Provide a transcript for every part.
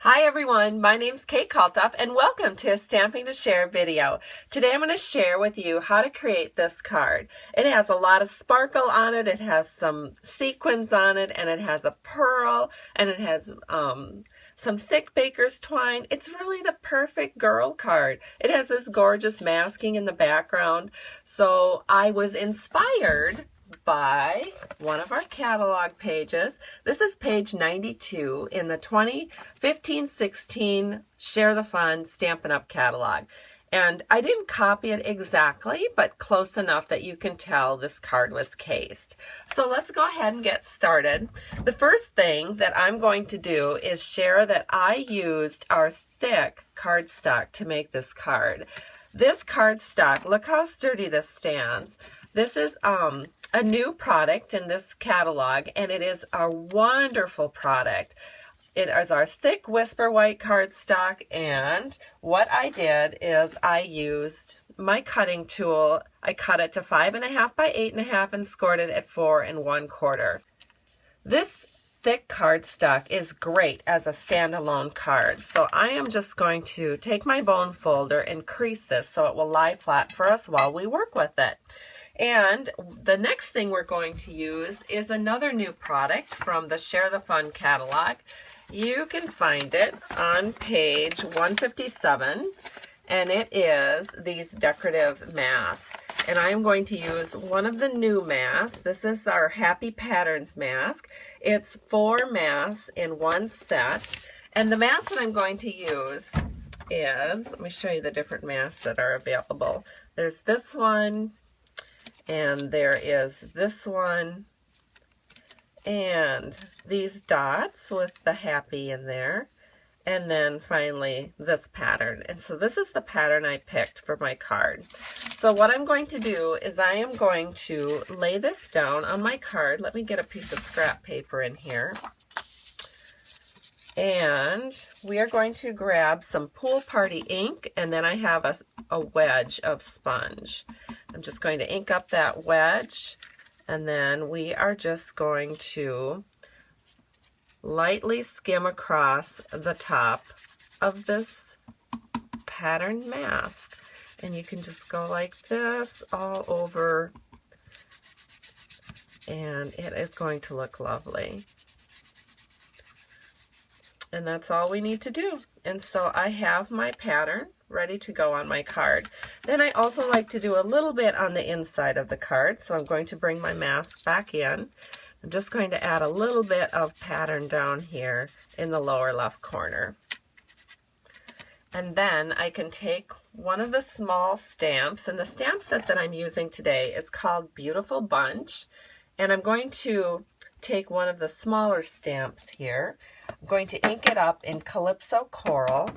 Hi everyone, my name's Kate Kalthoff and welcome to a Stamping to Share video. Today I'm going to share with you how to create this card. It has a lot of sparkle on it, it has some sequins on it, and it has a pearl, and it has some thick baker's twine. It's really the perfect girl card. It has this gorgeous masking in the background. So I was inspired by one of our catalog pages. This is page 92 in the 2015-16 Share the Fun Stampin' Up! Catalog. And I didn't copy it exactly, but close enough that you can tell this card was cased. So let's go ahead and get started. The first thing that I'm going to do is share that I used our thick cardstock to make this card. This cardstock, look how sturdy this stands. This is a new product in this catalog, and it is a wonderful product. It is our thick Whisper White cardstock, and what I did is I used my cutting tool. I cut it to 5.5 by 8.5 and scored it at 4 1/4. This thick cardstock is great as a standalone card, so I am just going to take my bone folder and crease this so it will lie flat for us while we work with it. And the next thing we're going to use is another new product from the Share the Fun catalog. You can find it on page 157, and it is these Decorative Mass. And I'm going to use one of the new masks. This is our Happy Patterns mask. It's 4 masks in one set. And the mask that I'm going to use is, let me show you the different masks that are available. There's this one, and there is this one, and these dots with the happy in there, and then finally this pattern. And so this is the pattern I picked for my card. So what I'm going to do is I am going to lay this down on my card. Let me get a piece of scrap paper in here. And we are going to grab some Pool Party ink, and then I have a wedge of sponge. I'm just going to ink up that wedge, and then we are just going to lightly skim across the top of this patterned mask. And you can just go like this all over, and it is going to look lovely. And that's all we need to do. And so I have my pattern ready to go on my card. Then I also like to do a little bit on the inside of the card. So I'm going to bring my mask back in. I'm just going to add a little bit of pattern down here in the lower left corner. And then I can take one of the small stamps, and the stamp set that I'm using today is called Beautiful Bunch. And I'm going to take one of the smaller stamps here. I'm going to ink it up in Calypso Coral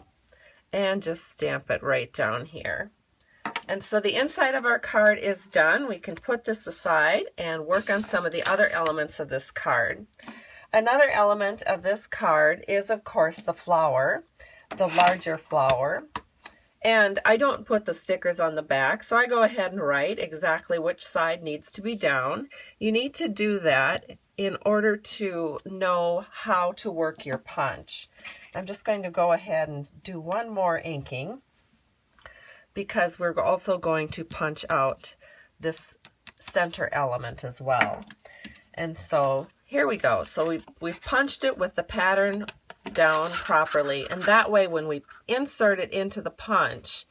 and just stamp it right down here. And so the inside of our card is done. We can put this aside and work on some of the other elements of this card. Another element of this card is, of course, the flower, the larger flower. And I don't put the stickers on the back, so I go ahead and write exactly which side needs to be down. You need to do that in order to know how to work your punch. I'm just going to go ahead and do one more inking, because we're also going to punch out this center element as well. And so here we go. So we've punched it with the pattern down properly, and that way when we insert it into the punch,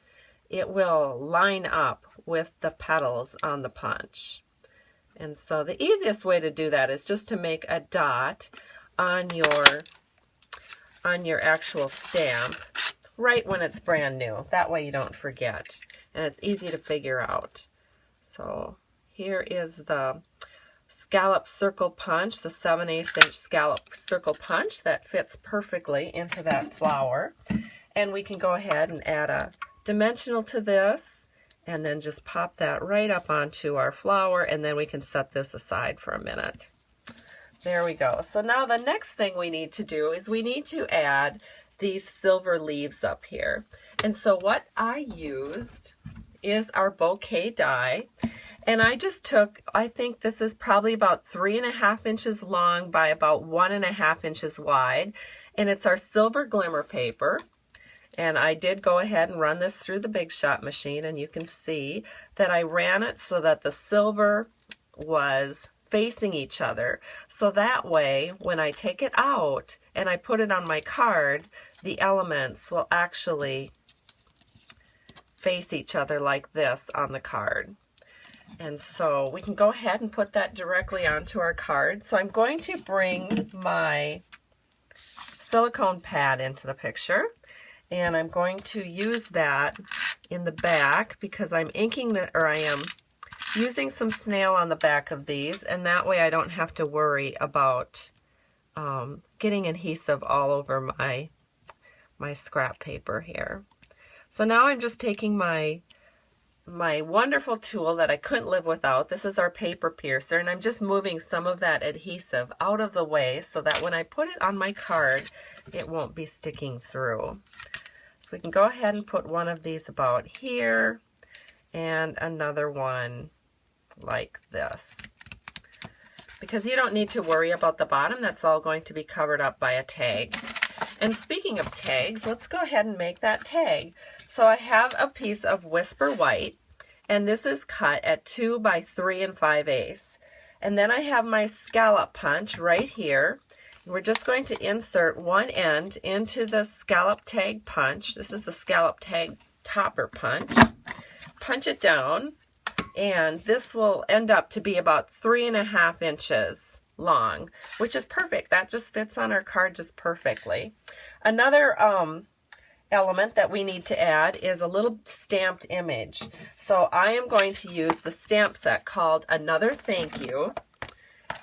it will line up with the petals on the punch. And so the easiest way to do that is just to make a dot on your actual stamp right when it's brand new. That way you don't forget, and it's easy to figure out. So here is the scallop circle punch, the 7/8 inch scallop circle punch that fits perfectly into that flower. And we can go ahead and add a dimensional to this, and then just pop that right up onto our flower, and then we can set this aside for a minute. There we go. So now the next thing we need to do is we need to add these silver leaves up here. And so what I used is our bouquet die. And I just took, I think this is probably about 3.5 inches long by about 1.5 inches wide. and it's our silver glimmer paper. And I did go ahead and run this through the Big Shot machine, and you can see that I ran it so that the silver was facing each other. So that way, when I take it out and I put it on my card, the elements will actually face each other like this on the card. And so we can go ahead and put that directly onto our card. So I'm going to bring my silicone pad into the picture, and I'm going to use that in the back because I'm inking I am using some snail on the back of these, and that way I don't have to worry about getting adhesive all over my scrap paper here. So now I'm just taking my wonderful tool that I couldn't live without. This is our paper piercer, and I'm just moving some of that adhesive out of the way so that when I put it on my card, it won't be sticking through. So we can go ahead and put one of these about here and another one like this. Because you don't need to worry about the bottom, that's all going to be covered up by a tag. And speaking of tags, let's go ahead and make that tag. So I have a piece of Whisper White, and this is cut at 2 by 3 5/8. And then I have my scallop punch right here. We're just going to insert one end into the scallop tag punch. This is the scallop tag topper punch. Punch it down, and this will end up to be about 3.5 inches long, which is perfect. That just fits on our card just perfectly. Another element that we need to add is a little stamped image. So I am going to use the stamp set called Another Thank You,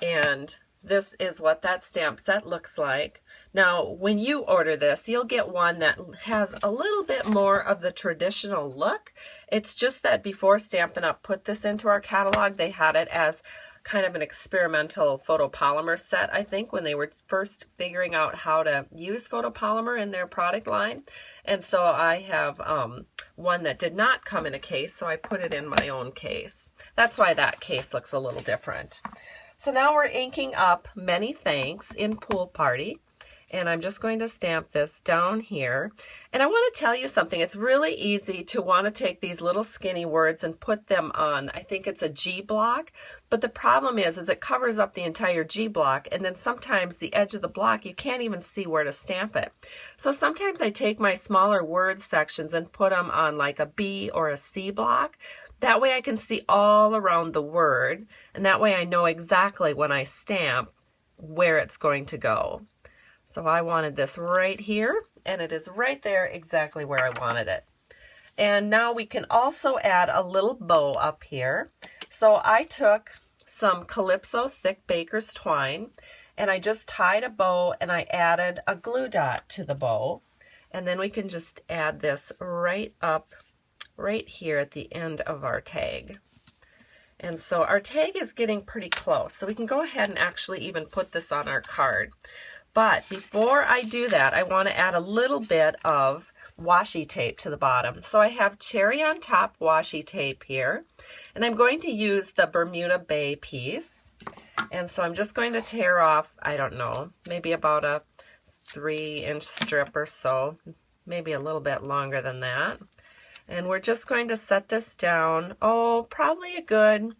and this is what that stamp set looks like. Now, when you order this, you'll get one that has a little bit more of the traditional look. It's just that before Stampin' Up! Put this into our catalog, they had it as kind of an experimental photopolymer set, I think, when they were first figuring out how to use photopolymer in their product line. And so I have one that did not come in a case, so I put it in my own case. That's why that case looks a little different. So now we're inking up Many Thanks in Pool Party, and I'm just going to stamp this down here. And I want to tell you something. It's really easy to want to take these little skinny words and put them on, I think it's a G block, but the problem is it covers up the entire G block, and then sometimes the edge of the block, you can't even see where to stamp it. So sometimes I take my smaller word sections and put them on like a B or a C block. That way I can see all around the word, and that way I know exactly when I stamp where it's going to go. So I wanted this right here, and it is right there exactly where I wanted it. And now we can also add a little bow up here. So I took some Calypso Thick Baker's Twine, and I just tied a bow, and I added a glue dot to the bow. And then we can just add this right up right here at the end of our tag. And so our tag is getting pretty close, so we can go ahead and actually even put this on our card. But before I do that, I want to add a little bit of washi tape to the bottom. So I have Cherry on Top washi tape here, and I'm going to use the Bermuda Bay piece. And so I'm just going to tear off, I don't know, maybe about a 3-inch strip or so, maybe a little bit longer than that. And we're just going to set this down, probably a good,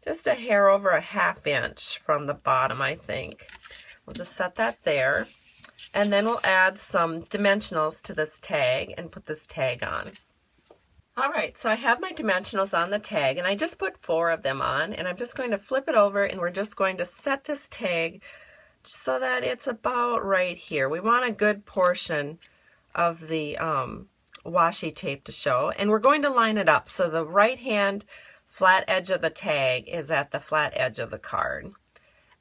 just a hair over a 1/2 inch from the bottom, I think. We'll just set that there. And then we'll add some dimensionals to this tag and put this tag on. All right, so I have my dimensionals on the tag, and I just put 4 of them on, and I'm just going to flip it over, and we're just going to set this tag so that it's about right here. We want a good portion of the washi tape to show, and we're going to line it up so the right hand flat edge of the tag is at the flat edge of the card.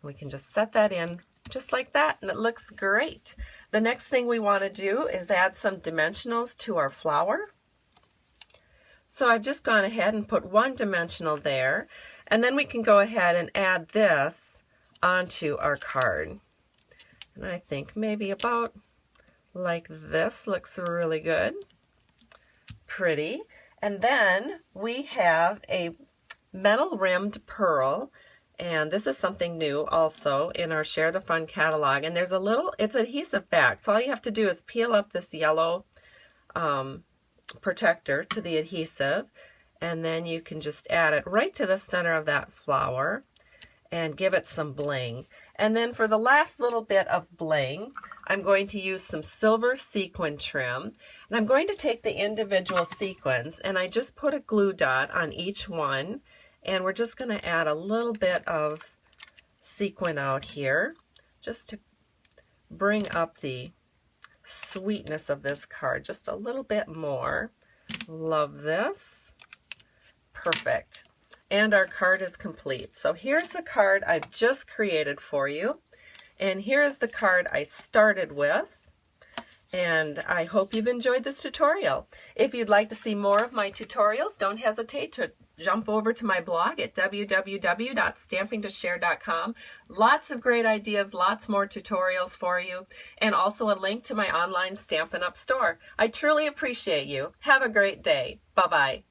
We can just set that in just like that, and it looks great. The next thing we want to do is add some dimensionals to our flower. So I've just gone ahead and put 1 dimensional there, and then we can go ahead and add this onto our card. And I think maybe about like this looks really good. Pretty. And then we have a metal rimmed pearl, And this is something new also in our Share the Fun catalog. And there's a little, it's adhesive back. So all you have to do is peel up this yellow protector to the adhesive. And then you can just add it right to the center of that flower and give it some bling. And then for the last little bit of bling, I'm going to use some silver sequin trim. And I'm going to take the individual sequins and I just put a glue dot on each one. And we're just going to add a little bit of sequin out here just to bring up the sweetness of this card just a little bit more. Love this. Perfect. And our card is complete. So here's the card I've just created for you. And here is the card I started with. And I hope you've enjoyed this tutorial. If you'd like to see more of my tutorials, don't hesitate to jump over to my blog at www.stampingtoshare.com. Lots of great ideas, lots more tutorials for you, and also a link to my online Stampin' Up! Store. I truly appreciate you. Have a great day. Bye-bye.